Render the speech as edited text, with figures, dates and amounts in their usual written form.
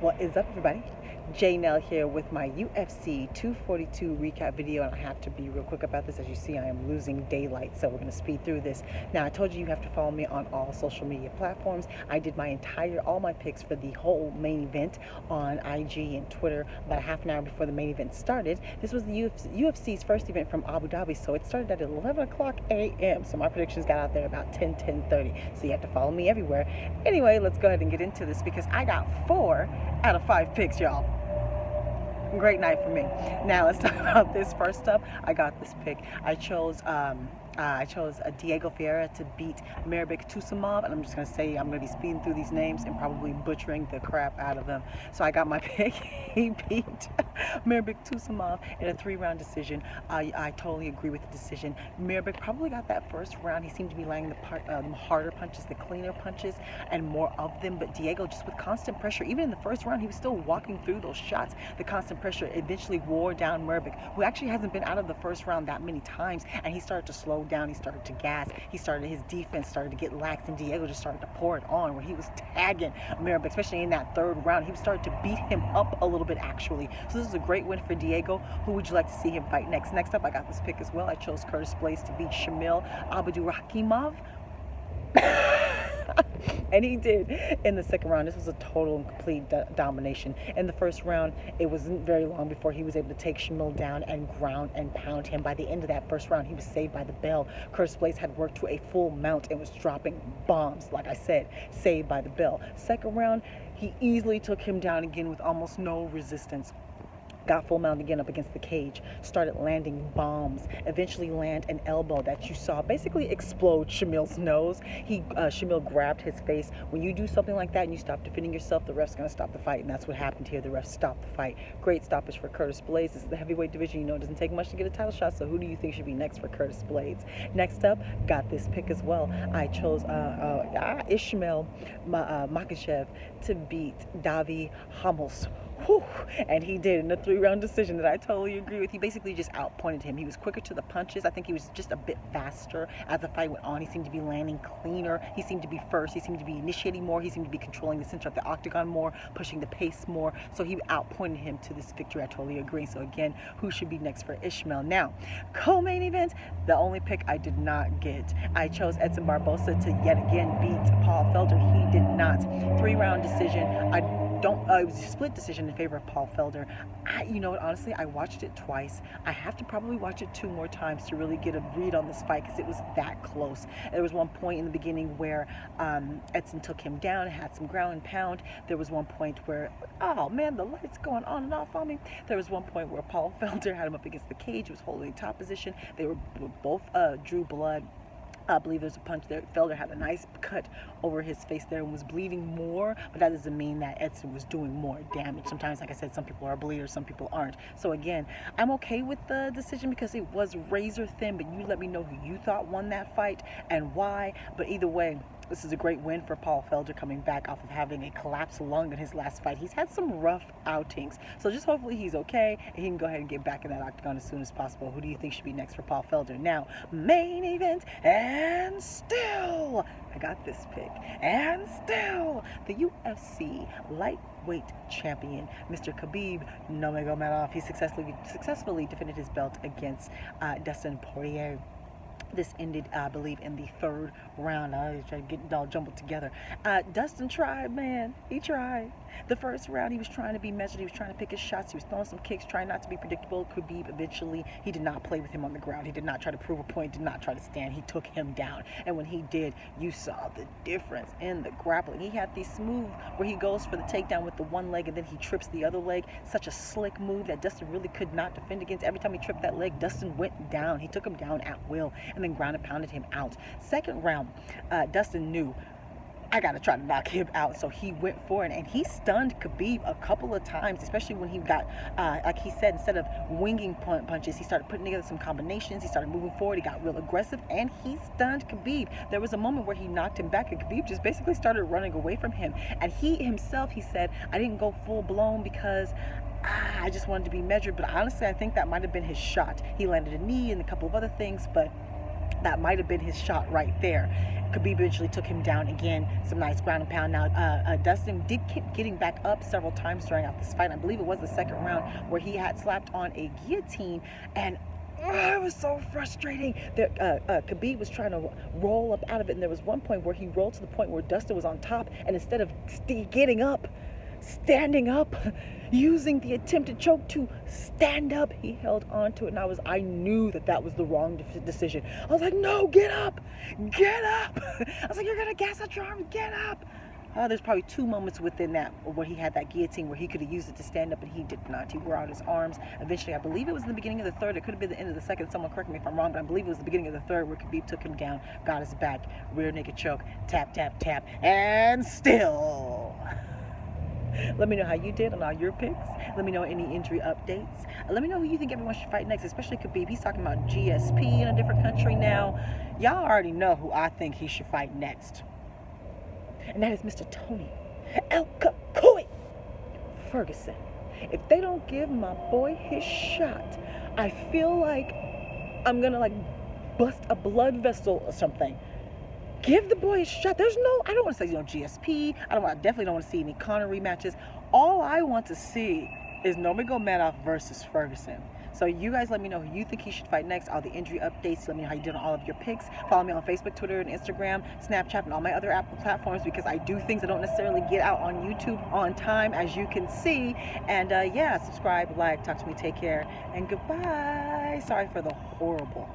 What is up, everybody? J Nell here with my UFC 242 recap video, and I have to be real quick about this. As you see, I am losing daylight, so we're going to speed through this. Now, I told you have to follow me on all social media platforms. I did all my picks for the whole main event on IG and Twitter about a half an hour before the main event started. This was the UFC's first event from Abu Dhabi, so it started at 11 o'clock a.m. So my predictions got out there about 10:30. So you have to follow me everywhere. Anyway, let's go ahead and get into this because I got 4 out of 5 picks, y'all. Great night for me. Now let's talk about this. First up, I got this pick. I chose Diego Ferreira to beat Mairbek Tusimov, and I'm just going to say I'm going to be speeding through these names and probably butchering the crap out of them. So I got my pick. He beat Mairbek Tusimov in a 3-round decision. I totally agree with the decision. Mairbek probably got that first round. He seemed to be landing the harder punches, the cleaner punches, and more of them. But Diego, just with constant pressure, even in the first round, he was still walking through those shots. The constant pressure eventually wore down Mairbek, who actually hasn't been out of the first round that many times, and he started to slow down. He started to gas. His defense started to get lax, and Diego just started to pour it on, where he was tagging Mairbek, especially in that third round. He started to beat him up a little bit, actually. So this is a great win for Diego. Who would you like to see him fight next? Next up, I got this pick as well. I chose Curtis Blaydes to beat Shamil Abdurakhimov. And he did in the second round. This was a total and complete domination. In the first round, it wasn't very long before he was able to take Shamil down and ground and pound him. By the end of that first round, he was saved by the bell. Curtis Blaydes had worked to a full mount and was dropping bombs, like I said, saved by the bell. Second round, he easily took him down again with almost no resistance. Got full mount again up against the cage, started landing bombs, eventually land an elbow that you saw basically explode Shamil's nose. Shamil grabbed his face. When you do something like that and you stop defending yourself, the ref's going to stop the fight, and that's what happened here. The ref stopped the fight. Great stoppage for Curtis Blaydes. This is the heavyweight division. You know, it doesn't take much to get a title shot, so who do you think should be next for Curtis Blaydes? Next up, got this pick as well. I chose Ismail Makhachev to beat Davi Hammels. Whew. And he did in a 3-round decision that I totally agree with. He basically just outpointed him. He was quicker to the punches. I think he was just a bit faster as the fight went on. He seemed to be landing cleaner. He seemed to be first. He seemed to be initiating more. He seemed to be controlling the center of the octagon more, pushing the pace more. So he outpointed him to this victory. I totally agree. So again, who should be next for Ismail? Now, co-main event, the only pick I did not get. I chose Edson Barbosa to yet again beat Paul Felder. He did not. 3-round decision. It was a split decision in favor of Paul Felder. You know what, honestly, I watched it twice. I have to probably watch it 2 more times to really get a read on this fight because it was that close. There was one point in the beginning where Edson took him down, had some ground and pound. There was one point where, oh man, the light's going on and off on me. There was one point where Paul Felder had him up against the cage. He was holding top position. They were both drew blood. I believe there's a punch there. Felder had a nice cut over his face there and was bleeding more, but that doesn't mean that Edson was doing more damage. Sometimes, like I said, some people are bleeders, some people aren't. So again, I'm okay with the decision because it was razor thin, but you let me know who you thought won that fight and why. But either way, this is a great win for Paul Felder coming back off of having a collapsed lung in his last fight. He's had some rough outings, so just hopefully he's okay and he can go ahead and get back in that octagon as soon as possible. Who do you think should be next for Paul Felder? Now, main event, and still, I got this pick, and still, the UFC lightweight champion, Mr. Khabib Nurmagomedov. He successfully defended his belt against Dustin Poirier. This ended, I believe, in the 3rd round. I was trying to get it all jumbled together. Dustin tried, man. He tried. The first round, he was trying to be measured. He was trying to pick his shots. He was throwing some kicks, trying not to be predictable. Khabib eventually, he did not play with him on the ground. He did not try to prove a point, did not try to stand. He took him down. And when he did, you saw the difference in the grappling. He had this move where he goes for the takedown with the one leg and then he trips the other leg. Such a slick move that Dustin really could not defend against. Every time he tripped that leg, Dustin went down. He took him down at will and then ground and pounded him out. Second round, Dustin knew, I got to try to knock him out. So he went for it, and he stunned Khabib a couple of times, especially when he got, like he said, instead of winging punches, he started putting together some combinations. He started moving forward. He got real aggressive, and he stunned Khabib. There was a moment where he knocked him back, and Khabib just basically started running away from him. And he himself, he said, I didn't go full blown because I just wanted to be measured. But honestly, I think that might have been his shot. He landed a knee and a couple of other things, but that might have been his shot right there. Khabib eventually took him down again, some nice ground and pound. Now, Dustin did keep getting back up several times during this fight. I believe it was the second round where he had slapped on a guillotine, and it was so frustrating. Khabib was trying to roll up out of it, and there was one point where he rolled to the point where Dustin was on top, and instead of getting up, standing up, using the attempted choke to stand up, he held on to it, and I knew that was the wrong decision. I was like, no, get up, get up. I was like, you're gonna gas out your arms, get up. There's probably 2 moments within that where he had that guillotine where he could have used it to stand up, and he did not. He wore out his arms. Eventually, I believe it was in the beginning of the third. It could have been the end of the second. Someone correct me if I'm wrong, but I believe it was the beginning of the third where Khabib took him down, got his back, rear naked choke, tap, tap, tap, and still. Let me know how you did on all your picks. Let me know any injury updates. Let me know who you think everyone should fight next, especially Khabib. He's talking about GSP in a different country now. Y'all already know who I think he should fight next. And that is Mr. Tony El Kakui Ferguson. If they don't give my boy his shot, I feel like I'm gonna bust a blood vessel or something. Give the boy a shot. I don't want to say GSP. I definitely don't want to see any Conor rematches. All I want to see is Nurmagomedov versus Ferguson. So you guys let me know who you think he should fight next, all the injury updates. Let me know how you did on all of your picks. Follow me on Facebook, Twitter, and Instagram, Snapchat, and all my other Apple platforms, because I do things I don't necessarily get out on YouTube on time, as you can see. And yeah, subscribe, like, talk to me, take care, and goodbye. Sorry for the horrible